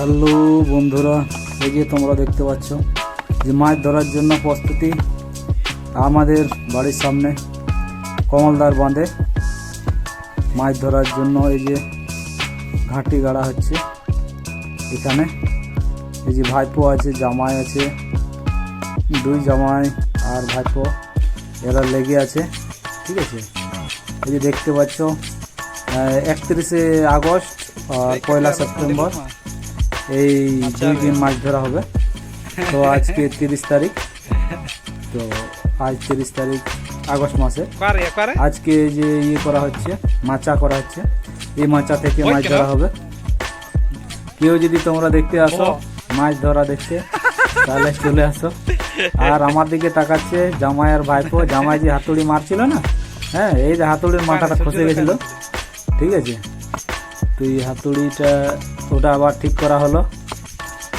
Hello বন্ধুরা, এই যে তোমরা দেখতে পাচ্ছ যে মাছ ধরার জন্য প্রস্তুতি আমাদের বাড়ির সামনে কমলদার বাঁধে মাছ ধরার জন্য এই যে ঘাঁটি গাড়া হচ্ছে। এখানে এই যে ভাইপো আছে, জামাই আছে, দুই জামাই আর ভাইপো এরা লেগে আছে। ঠিক আছে, এই যে দেখতে পাচ্ছ 31শে আগস্ট আর 1 সেপ্টেম্বর এই 2 দিন মাছ ধরা হবে। তো আজকে 30 তারিখ, তো আজ 30 তারিখ আগস্ট মাসে আজকে যে করা হচ্ছে, মাচা করা হচ্ছে। এই মাচা থেকে মাছ ধরা হবে। কেউ যদি তোমরা দেখতে আসো মাছ ধরা দেখতে, তাহলে চলে আসো। আর আমার দিকে তাকাচ্ছে জামাই আর ভাইপো। জামাই যে হাতুড়ি মারছিল না, হ্যাঁ, এই যে হাতুড়ির মাথাটা খসে গেছিল। ঠিক আছে, তো এই হাতুড়িটা ওটা আবার ঠিক করা হলো।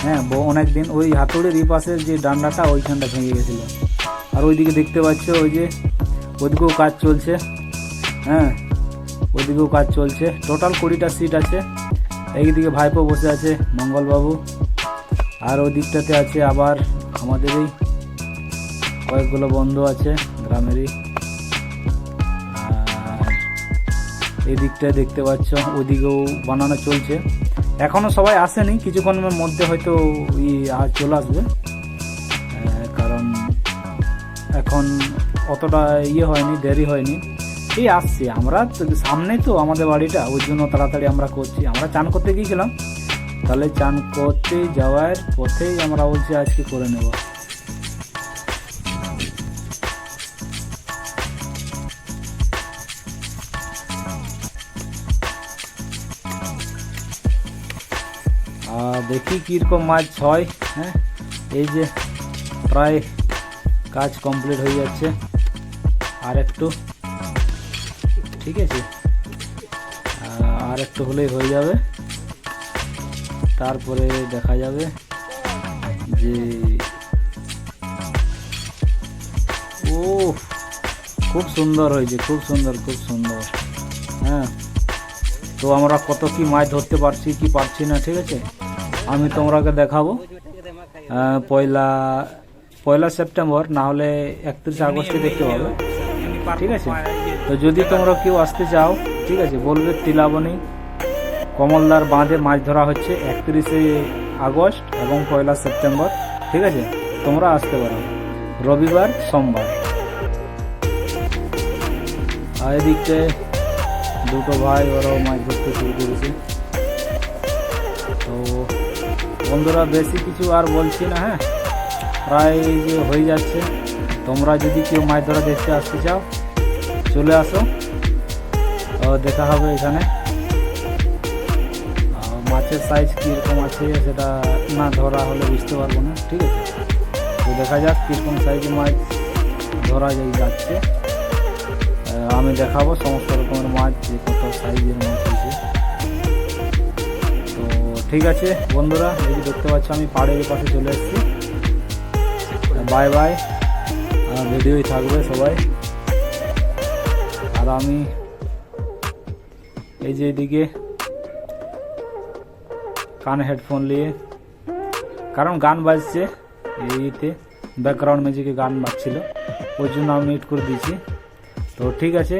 হ্যাঁ, অনেক দিন ওই হাতুড়ির এই পাশের যে ডান্ডাটা ওইখানটা ভেঙে গেছিলো। আর ওইদিকে দেখতে পাচ্ছ ওই যে ওইদিকেও কাজ চলছে। হ্যাঁ, ওইদিকেও কাজ চলছে। টোটাল 20টা সিট আছে। এইদিকে ভাইপো বসে আছে, মঙ্গলবাবু। আর ওই দিকটাতে আছে আবার আমাদেরই কয়েকগুলো বন্ধু আছে গ্রামেরই। এই দিকটায় দেখতে পাচ্ছ ওদিকেও বানানো চলছে। এখনো সবাই আসেনি, কিছুক্ষণের মধ্যে হয়তো আর চলে আসবে। কারণ এখন অতটা হয়নি, দেরি হয়নি, এই আসছে। আমরা সামনেই তো আমাদের বাড়িটা, ওই জন্য তাড়াতাড়ি আমরা করছি। আমরা চান করতে গিয়েছিলাম, তাহলে চান করতে যাওয়ার পথেই আমরা বলছি আজকে করে নেব। দেখি কীরকম মাছ হয়। হ্যাঁ, এই যে প্রায় কাজ কমপ্লিট হয়ে যাচ্ছে, আর একটু। ঠিক আছে, আর একটু হলেই হয়ে যাবে। তারপরে দেখা যাবে যে ও খুব সুন্দর হয়েছে, খুব সুন্দর, খুব সুন্দর। হ্যাঁ, তো আমরা কত কি মাছ ধরতে পারছি কি পারছি না, ঠিক আছে, আমি তোমরাকে দেখাবো। পয়লা সেপ্টেম্বর না হলে 31শে আগস্টে দেখতে পাবে। ঠিক আছে, তো যদি তোমরা কেউ আসতে চাও, ঠিক আছে, বলবে তিলাবনী কমলদার বাঁধে মাছ ধরা হচ্ছে 31শে আগস্ট এবং 1 সেপ্টেম্বর। ঠিক আছে, তোমরা আসতে পারো রবিবার, সোমবার। আর এদিকে দুটো ভাই ওরাও মাছ ধরতে শুরু করেছে। তো বন্ধুরা, বেশি কিছু আর বলছি না। হ্যাঁ, প্রায় যে হয়ে যাচ্ছে। তোমরা যদি কেউ মাছ ধরা দেখতে আসতে চাও, চলে আসো, দেখা হবে এখানে। মাছের সাইজ কীরকম আছে সেটা না ধরা হলে বুঝতে পারবো না। ঠিক আছে, তো দেখা যাক কীরকম সাইজের মাছ ধরা যাচ্ছে। আমি দেখাবো সমস্ত রকমের মাছ, যে কত সাইজের মাছ হয়েছে। তো ঠিক আছে বন্ধুরা, এই যে দেখতে পাচ্ছ আমি পাড়ের পাশে চলে এসেছি। বাই বাই, ভিডিওই থাকবে সবাই। আর আমি এই যে এদিকে কানে হেডফোন নিয়ে, কারণ গান বাজছে এইতে, ব্যাকগ্রাউন্ড মিউজিকে গান বাজছিল, ওই জন্য আমি মিউট করে দিয়েছি। তো ঠিক আছে।